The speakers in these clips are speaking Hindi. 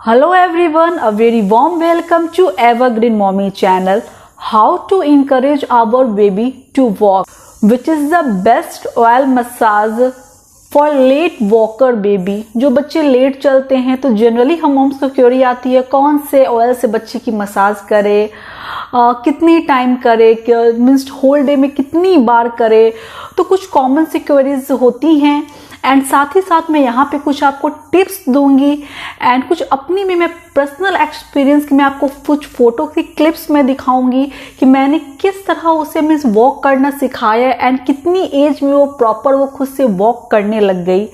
Hello everyone, a very warm welcome to Evergreen Mommy channel. How to encourage our baby to walk, which is the best oil massage for late walker baby. जो बच्चे लेट चलते हैं तो जनरली हम मोम्स को क्वेरी आती है कौन से ऑयल से बच्चे की मसाज करे, कितनी टाइम करे, मीन्स होल डे में कितनी बार करे. तो कुछ कॉमन सी क्वेरीज होती हैं एंड साथ ही साथ मैं यहाँ पे कुछ आपको टिप्स दूंगी एंड कुछ अपनी में मैं पर्सनल एक्सपीरियंस की मैं आपको कुछ फोटो की क्लिप्स में दिखाऊंगी कि मैंने किस तरह उसे मीन्स वॉक करना सिखाया एंड कितनी एज में वो खुद से वॉक करने लग गई.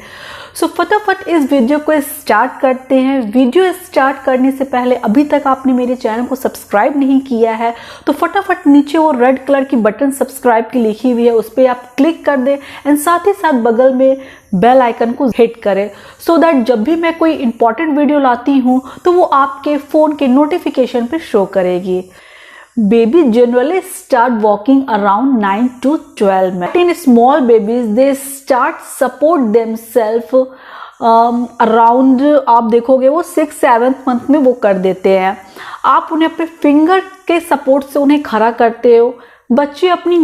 सो फटाफट इस वीडियो को स्टार्ट करते हैं. वीडियो स्टार्ट करने से पहले अभी तक आपने मेरे चैनल को सब्सक्राइब नहीं किया है तो फटाफट नीचे वो रेड कलर की बटन सब्सक्राइब की लिखी हुई है उस पर आप क्लिक कर दें एंड साथ ही साथ बगल में बेल आइकन को हिट करें सो दैट जब भी मैं कोई इंपॉर्टेंट वीडियो लाती हूँ तो वो आपके फ़ोन के नोटिफिकेशन पे शो करेगी. Baby generally start walking around 9 to 12 months. In small babies, they start support themselves around आप देखोगे वो 6-7 मंथ में वो कर देते हैं. आप उन्हें अपने फिंगर के सपोर्ट से उन्हें खड़ा करते हो. बच्चे अपनी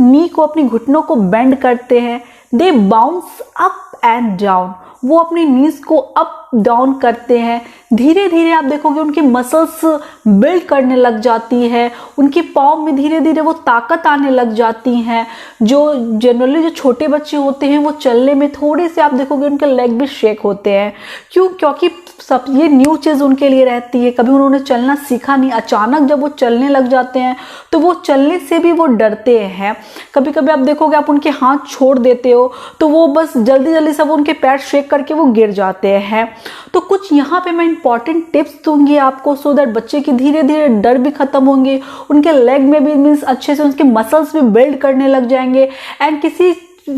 नी को अपनी घुटनों को बेंड करते हैं. दे बाउंस अप एंड डाउन. वो अपनी नीज को अप डाउन करते हैं. धीरे धीरे आप देखोगे उनकी मसल्स बिल्ड करने लग जाती है. उनकी पाँव में धीरे धीरे वो ताकत आने लग जाती हैं. जो जनरली जो छोटे बच्चे होते हैं वो चलने में थोड़े से आप देखोगे उनके लेग भी शेक होते हैं. क्योंकि सब ये न्यू चीज़ उनके लिए रहती है. कभी उन्होंने चलना सीखा नहीं. अचानक जब वो चलने लग जाते हैं तो वो चलने से भी वो डरते हैं. कभी कभी आप देखोगे आप उनके हाथ छोड़ देते हो तो वो बस जल्दी जल्दी सब उनके पैर शेक करके वो गिर जाते हैं. तो कुछ यहाँ पे मैं इंपॉर्टेंट टिप्स दूंगी आपको सो दैट बच्चे की धीरे धीरे डर भी खत्म होंगे. उनके लेग में भी मीन्स अच्छे से उनके मसल्स भी बिल्ड करने लग जाएंगे एंड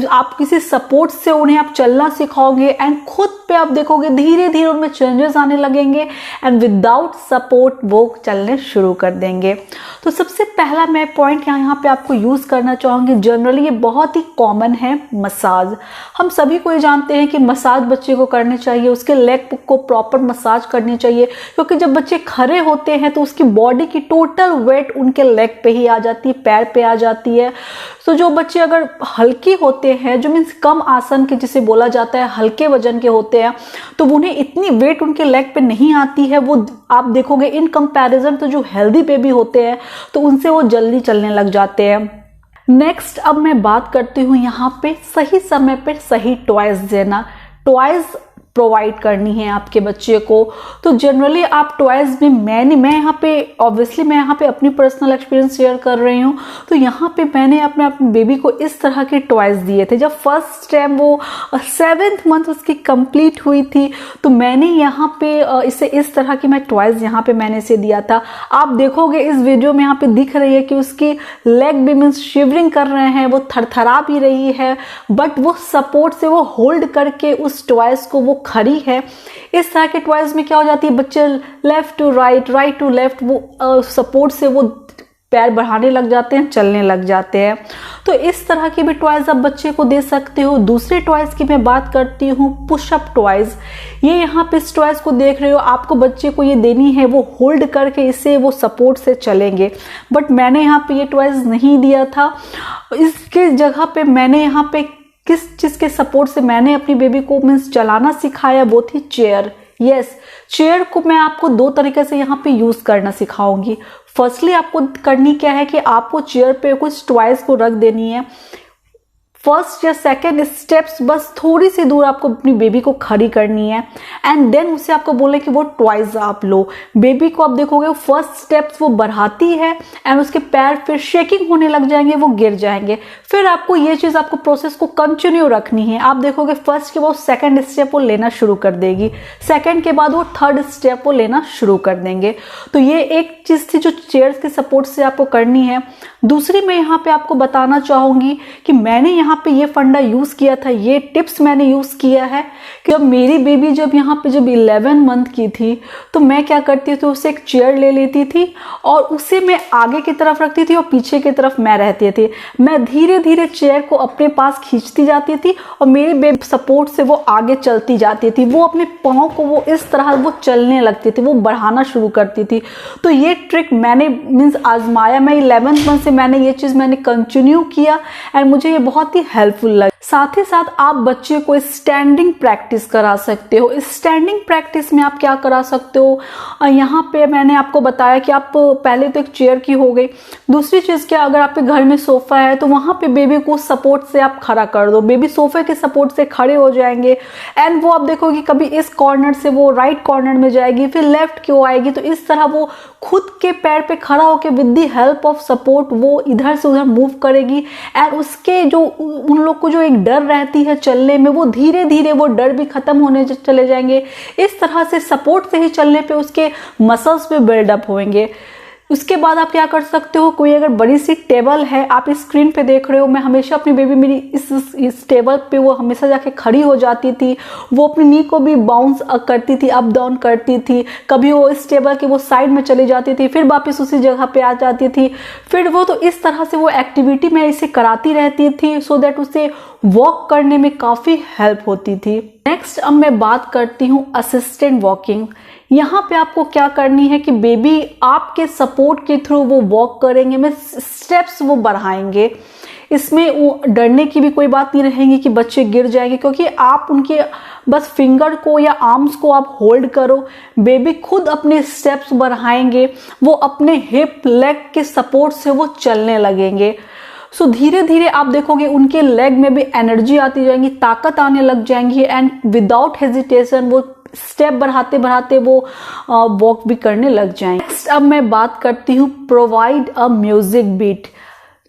आप किसी सपोर्ट से उन्हें आप चलना सिखाओगे एंड खुद पे आप देखोगे धीरे धीरे उनमें चेंजेस आने लगेंगे एंड विदाउट सपोर्ट वो चलने शुरू कर देंगे. तो सबसे पहला मैं पॉइंट यहाँ पे आपको यूज़ करना चाहूँगी. जनरली ये बहुत ही कॉमन है मसाज. हम सभी को ये जानते हैं कि मसाज बच्चे को करनी चाहिए. उसके लेग को प्रॉपर मसाज करनी चाहिए क्योंकि जब बच्चे खड़े होते हैं तो उसकी बॉडी की टोटल वेट उनके लेग पे ही आ जाती है, पैर पे आ जाती है. तो जो बच्चे अगर हल्के होते हैं जो मीन्स कम आसन के जिसे बोला जाता है हल्के वजन के होते हैं तो उन्हें इतनी वेट उनके लेग पे नहीं आती है. वो आप देखोगे इन कंपैरिजन तो जो हेल्दी बेबी होते हैं तो उनसे वो जल्दी चलने लग जाते हैं. नेक्स्ट अब मैं बात करती हूँ यहाँ पे सही समय पे सही टॉयज देना. टॉयज प्रोवाइड करनी है आपके बच्चे को. तो जनरली आप टॉयज में मैं यहाँ पे ऑब्वियसली मैं यहाँ पे अपनी पर्सनल एक्सपीरियंस शेयर कर रही हूँ. तो यहाँ पे मैंने अपने बेबी को इस तरह के टॉयज दिए थे. जब फर्स्ट टाइम वो 7th मंथ उसकी कंप्लीट हुई थी तो मैंने यहाँ पे इसे इस तरह की मैं टॉयज यहाँ पे मैंने इसे दिया था. आप देखोगे इस वीडियो में यहाँ पे दिख रही है कि उसकी लेग भी मीन्स शिवरिंग कर रहे हैं, वो थरथरा भी रही है बट वो सपोर्ट से वो होल्ड करके उस टॉयज को वो खड़ी है. इस तरह के टॉयज में क्या हो जाती है बच्चे left to right, right to left वो सपोर्ट से वो पैर बढ़ाने लग जाते हैं, चलने लग जाते हैं. तो इस तरह की भी टॉयज आप बच्चे को दे सकते हो. दूसरे टॉयज की मैं बात करती हूँ पुशअप टॉयज. ये यहाँ पे इस टॉयज को देख रहे हो आपको बच्चे को ये देनी है वो होल्ड करके इसे वो सपोर्ट से चलेंगे. बट मैंने यहाँ पे ये टॉयज नहीं दिया था. इसके जगह पे मैंने यहाँ पे किस चीज़ के सपोर्ट से मैंने अपनी बेबी को मीन्स चलाना सिखाया वो थी चेयर. यस, चेयर को मैं आपको 2 तरीके से यहाँ पे यूज़ करना सिखाऊंगी. फर्स्टली आपको करनी क्या है कि आपको चेयर पे कुछ टॉयज को रख देनी है. फर्स्ट या सेकेंड स्टेप्स बस थोड़ी सी दूर आपको अपनी बेबी को खड़ी करनी है एंड देन उसे आपको बोले कि वो टॉयज आप लो. बेबी को आप देखोगे फर्स्ट स्टेप्स वो बढ़ाती है एंड उसके पैर फिर शेकिंग होने लग जाएंगे, वो गिर जाएंगे. फिर आपको ये चीज़ आपको प्रोसेस को कंटिन्यू रखनी है. आप देखोगे फर्स्ट के बाद सेकेंड स्टेप वो लेना शुरू कर देगी, सेकेंड के बाद वो थर्ड स्टेप वो लेना शुरू कर देंगे. तो ये एक चीज़ थी जो चेयर्स के सपोर्ट से आपको करनी है. दूसरी मैं यहाँ पे आपको बताना चाहूँगी कि मैंने यहाँ यहाँ पे ये फंडा यूज किया था, ये टिप्स मैंने यूज किया है कि जब मेरी बेबी जब यहाँ पे जब 11 मंथ की थी तो मैं क्या करती थी, उसे एक चेयर ले लेती थी और उसे मैं आगे की तरफ रखती थी और पीछे की तरफ मैं रहती थी। मैं धीरे धीरे चेयर को अपने पास खींचती जाती थी और मेरी बेबी सपोर्ट से वो आगे चलती जाती थी। वो अपने पाँव को वो इस तरह वो चलने लगती थी, वो बढ़ाना शुरू करती थी। तो ये ट्रिक मैंने आजमाया, मैं 11 मंथ से मैंने ये चीज़ मैंने कंटिन्यू किया एंड मुझे ये बहुत ही हेल्पफुल लगा। साथ ही साथ आप बच्चे को स्टैंडिंग प्रैक्टिस करा सकते हो। स्टैंडिंग प्रैक्टिस में आप क्या करा सकते हो, यहाँ पे मैंने आपको बताया कि आप पहले तो एक चेयर की हो गई, दूसरी चीज़ क्या, अगर आपके घर में सोफ़ा है तो वहाँ पे बेबी को सपोर्ट से आप खड़ा कर दो। बेबी सोफे के सपोर्ट से खड़े हो जाएंगे एंड वो आप देखोगे कभी इस कॉर्नर से वो राइट कॉर्नर में जाएगी, फिर लेफ्ट की ओर आएगी। तो इस तरह वो खुद के पैर पे खड़ा होकर with the help of support वो इधर से उधर मूव करेगी एंड उसके जो उन लोग को जो एक डर रहती है चलने में, वो धीरे धीरे वो डर भी खत्म होने चले जाएंगे। इस तरह से सपोर्ट से ही चलने पे उसके मसल्स पे बिल्डअप होंगे। उसके बाद आप क्या कर सकते हो, कोई अगर बड़ी सी टेबल है, आप इस स्क्रीन पे देख रहे हो, मैं हमेशा अपनी बेबी मेरी इस टेबल पे वो हमेशा जाके खड़ी हो जाती थी। वो अपनी नी को भी बाउंस करती थी, अप डाउन करती थी। कभी वो इस टेबल के वो साइड में चली जाती थी, फिर वापस उसी जगह पे आ जाती थी। फिर वो तो इस तरह से वो एक्टिविटी मैं इसे कराती रहती थी सो दैट उसे वॉक करने में काफ़ी हेल्प होती थी। नेक्स्ट अब मैं बात करती हूँ असिस्टेंट वॉकिंग। यहाँ पे आपको क्या करनी है कि बेबी आपके सपोर्ट के थ्रू वो वॉक करेंगे, में स्टेप्स वो बढ़ाएंगे। इसमें वो डरने की भी कोई बात नहीं रहेगी कि बच्चे गिर जाएंगे, क्योंकि आप उनके बस फिंगर को या आर्म्स को आप होल्ड करो, बेबी खुद अपने स्टेप्स बढ़ाएंगे, वो अपने हिप लेग के सपोर्ट से वो चलने लगेंगे। सो धीरे धीरे आप देखोगे उनके लेग में भी एनर्जी आती जाएंगी, ताकत आने लग जाएंगी एंड विदाउट हेजिटेशन वो स्टेप बढ़ाते बढ़ाते वो वॉक भी करने लग जाएंगे। नेक्स्ट अब मैं बात करती हूँ प्रोवाइड अ म्यूजिक बीट।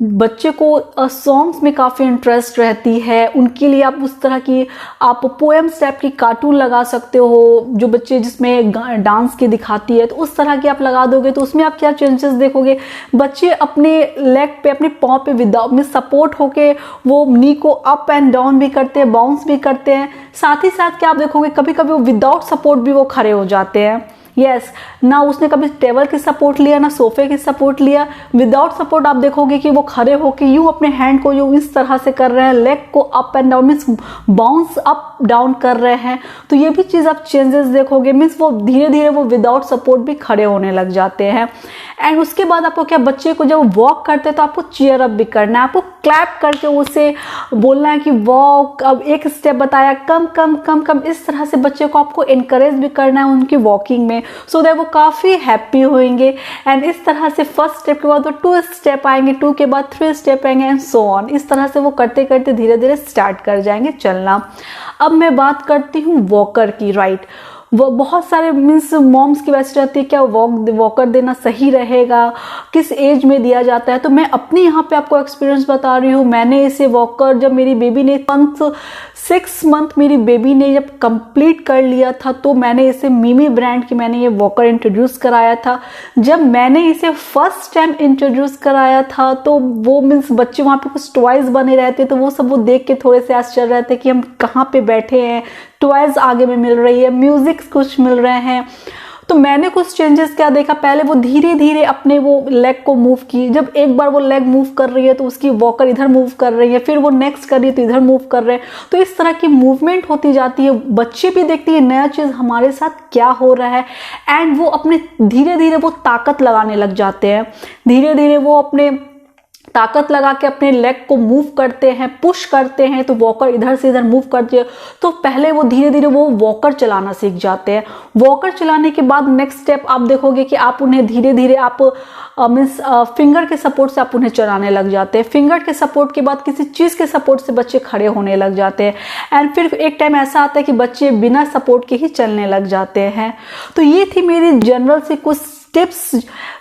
बच्चे को सॉन्ग्स में काफ़ी इंटरेस्ट रहती है, उनके लिए आप उस तरह की आप पोएम्स टाइप की कार्टून लगा सकते हो, जो बच्चे जिसमें डांस की दिखाती है, तो उस तरह की आप लगा दोगे। तो उसमें आप क्या चेंजेस देखोगे, बच्चे अपने लेग पे अपने पाँव पे विदाउट में सपोर्ट होके वो नी को अप एंड डाउन भी करते हैं, बाउंस भी करते हैं। साथ ही साथ क्या आप देखोगे कभी कभी वो विदाउट सपोर्ट भी वो खड़े हो जाते हैं। यस, ना उसने कभी टेबल की सपोर्ट लिया ना सोफे की सपोर्ट लिया, विदाउट सपोर्ट आप देखोगे कि वो खड़े होके यूं अपने हैंड को यूं इस तरह से कर रहे हैं, लेग को up and down means bounce up down कर रहे हैं। तो ये भी चीज़ आप चेंजेस देखोगे, मीन्स वो धीरे धीरे वो विदाउट सपोर्ट भी खड़े होने लग जाते हैं। एंड उसके बाद आपको क्या, बच्चे को जब वॉक करते हैं तो आपको चीयर अप भी करना है, आपको क्लैप करके उसे बोलना है कि वॉक, अब एक स्टेप बताया, कम कम कम कम, इस तरह से बच्चे को आपको इनकरेज भी करना है उनकी वॉकिंग में, सो दैट वो काफ़ी हैप्पी होंगे। एंड इस तरह से फर्स्ट स्टेप के बाद वो 2 स्टेप आएंगे, 2 के बाद 3 स्टेप आएंगे एंड सो ऑन। इस तरह से वो करते करते धीरे धीरे स्टार्ट कर जाएंगे चलना। अब मैं बात करती हूँ वॉकर की। राइट, वो बहुत सारे मीन्स मॉम्स की वैसे रहती है, क्या वॉकर देना सही रहेगा, किस एज में दिया जाता है। तो मैं अपने यहाँ पे आपको एक्सपीरियंस बता रही हूँ। मैंने इसे वॉकर जब मेरी बेबी ने 6 मंथ मेरी बेबी ने जब कंप्लीट कर लिया था, तो मैंने इसे मिमी ब्रांड की मैंने ये वॉकर इंट्रोड्यूस कराया था। जब मैंने इसे फर्स्ट टाइम इंट्रोड्यूस कराया था तो वो मीन्स बच्चे वहाँ पे कुछ टॉयज बने रहते, तो वो सब वो देख के थोड़े से आश्चर्य रहते कि हम कहाँ पे बैठे हैं, टॉयज आगे में मिल रही है, म्यूजिक कुछ मिल रहे हैं। तो मैंने कुछ चेंजेस क्या देखा, पहले वो धीरे धीरे अपने वो लेग को मूव की, जब एक बार वो लेग मूव कर रही है तो उसकी वॉकर इधर मूव कर रही है, फिर वो नेक्स्ट कर रही है तो इधर मूव कर रहे हैं। तो इस तरह की मूवमेंट होती जाती है, बच्चे भी देखते हैं नया चीज़ हमारे साथ क्या हो रहा है एंड वो अपने धीरे धीरे वो ताकत लगाने लग जाते हैं, धीरे धीरे वो अपने ताकत लगा के अपने लेग को मूव करते हैं, पुश करते हैं, तो वॉकर इधर से इधर मूव करती है। तो पहले वो धीरे धीरे वो वॉकर चलाना सीख जाते हैं। वॉकर चलाने के बाद नेक्स्ट स्टेप आप देखोगे कि आप उन्हें धीरे धीरे आप मीन्स फिंगर के सपोर्ट से आप उन्हें चलाने लग जाते हैं। फिंगर के सपोर्ट के बाद किसी चीज़ के सपोर्ट से बच्चे खड़े होने लग जाते हैं एंड फिर एक टाइम ऐसा आता है कि बच्चे बिना सपोर्ट के ही चलने लग जाते हैं। तो ये थी मेरी जनरल से कुछ टिप्स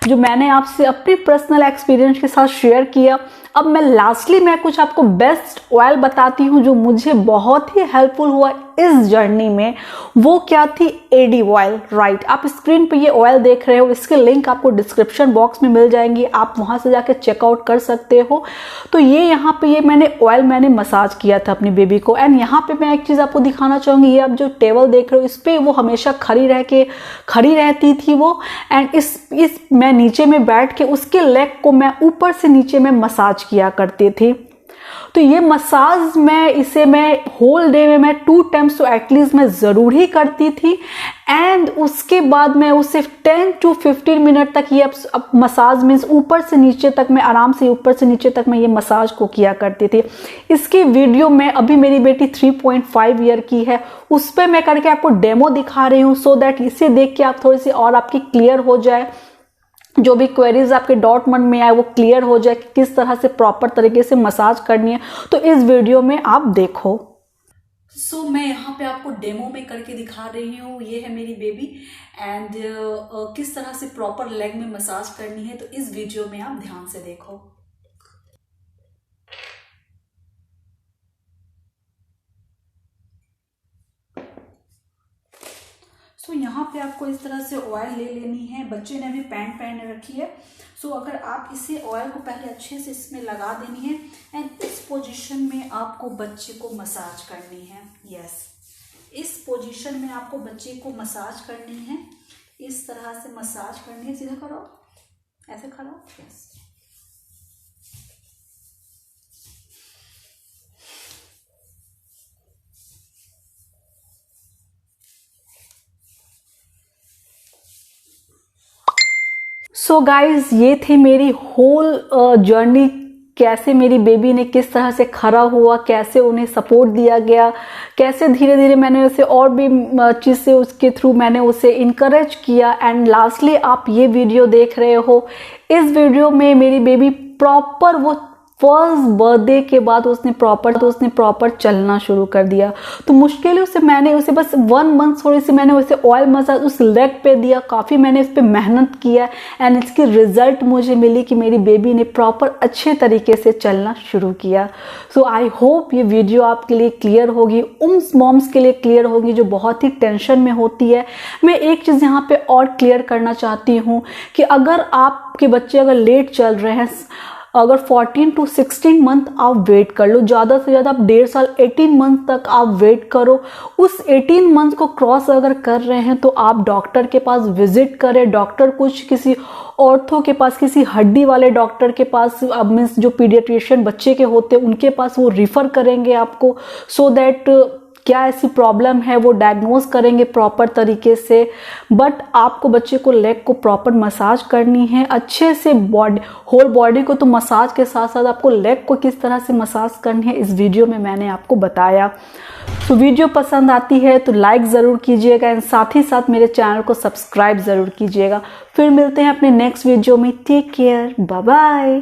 जो मैंने आपसे अपनी पर्सनल एक्सपीरियंस के साथ शेयर किया। अब मैं लास्टली मैं कुछ आपको बेस्ट ऑयल बताती हूँ जो मुझे बहुत ही हेल्पफुल हुआ इस जर्नी में। वो क्या थी? एडी ऑयल, राइट। आप स्क्रीन पे ये ऑयल देख रहे हो, इसके लिंक आपको डिस्क्रिप्शन बॉक्स में मिल जाएंगी, आप वहां से जाके चेकआउट कर सकते हो। तो ये यहाँ पे ये मैंने मसाज किया था अपनी बेबी को। एंड यहाँ पे मैं एक चीज आपको दिखाना चाहूंगी, ये आप जो टेबल देख रहे हो इस पे वो हमेशा खड़ी रहती थी वो। एंड इस मैं नीचे में बैठ के उसके लेग को मैं ऊपर से नीचे में मसाज किया करती थी। तो ये मसाज मैं होल डे में मैं 2 टाइम्स तो एटलीस्ट मैं ज़रूर ही करती थी। एंड उसके बाद मैं उसे 10 to 15 मिनट तक ये अब मसाज मीन्स ऊपर से नीचे तक मैं आराम से ऊपर से नीचे तक मैं ये मसाज को किया करती थी। इसकी वीडियो में अभी मेरी बेटी 3.5 ईयर की है, उस पर मैं करके आपको डेमो दिखा रही हूँ, सो दैट इसे देख के आप थोड़ी सी और आपकी क्लियर हो जाए, जो भी क्वेरीज आपके डाउट मन में आए वो क्लियर हो जाए कि किस तरह से प्रॉपर तरीके से मसाज करनी है। तो इस वीडियो में आप देखो। सो मैं यहाँ पे आपको डेमो में करके दिखा रही हूँ। ये है मेरी बेबी एंड किस तरह से प्रॉपर लेग में मसाज करनी है, तो इस वीडियो में आप ध्यान से देखो। सो यहाँ पे आपको इस तरह से ऑयल ले लेनी है। बच्चे ने अभी पैंट पहन रखी है, सो अगर आप इसे ऑयल को पहले अच्छे से इसमें लगा देनी है एंड इस पोजीशन में आपको बच्चे को मसाज करनी है। यस, इस पोजीशन में आपको बच्चे को मसाज करनी है, इस तरह से मसाज करनी है। सीधा करो, ऐसे करो। यस, सो गाइज ये थी मेरी होल जर्नी, कैसे मेरी बेबी ने किस तरह से खड़ा हुआ, कैसे उन्हें सपोर्ट दिया गया, कैसे धीरे धीरे मैंने उसे और भी चीज़ से उसके थ्रू मैंने उसे इनकरेज किया। एंड लास्टली आप ये वीडियो देख रहे हो, इस वीडियो में मेरी बेबी प्रॉपर वो फर्स्ट बर्थडे के बाद उसने प्रॉपर चलना शुरू कर दिया। तो मुश्किल से मैंने उसे बस 1 मंथ थोड़ी सी मैंने उसे ऑयल मसाज उस लेग पे दिया, काफ़ी मैंने इस पर मेहनत किया एंड इसकी रिजल्ट मुझे मिली कि मेरी बेबी ने प्रॉपर अच्छे तरीके से चलना शुरू किया। सो आई होप ये वीडियो आपके लिए क्लियर होगी, उन मॉम्स के लिए क्लियर होगी जो बहुत ही टेंशन में होती है। मैं एक चीज़ यहाँ पे और क्लियर करना चाहती हूँ कि अगर आपके बच्चे अगर लेट चल रहे हैं, अगर 14 to 16 मंथ आप वेट कर लो, ज़्यादा से ज़्यादा आप 1.5 साल 18 मंथ तक आप वेट करो। उस 18 मंथ को क्रॉस अगर कर रहे हैं तो आप डॉक्टर के पास विजिट करें। डॉक्टर कुछ किसी ऑर्थो के पास, किसी हड्डी वाले डॉक्टर के पास, अब मीन्स जो पीडियाट्रिशियन बच्चे के होते हैं उनके पास वो रिफ़र करेंगे आपको, सो दैट क्या ऐसी प्रॉब्लम है वो डायग्नोज करेंगे प्रॉपर तरीके से। बट आपको बच्चे को लेग को प्रॉपर मसाज करनी है अच्छे से, होल बॉडी को तो मसाज के साथ साथ आपको लेग को किस तरह से मसाज करनी है इस वीडियो में मैंने आपको बताया। तो वीडियो पसंद आती है तो लाइक ज़रूर कीजिएगा एंड साथ ही साथ मेरे चैनल को सब्सक्राइब ज़रूर कीजिएगा। फिर मिलते हैं अपने नेक्स्ट वीडियो में। Take care, bye bye.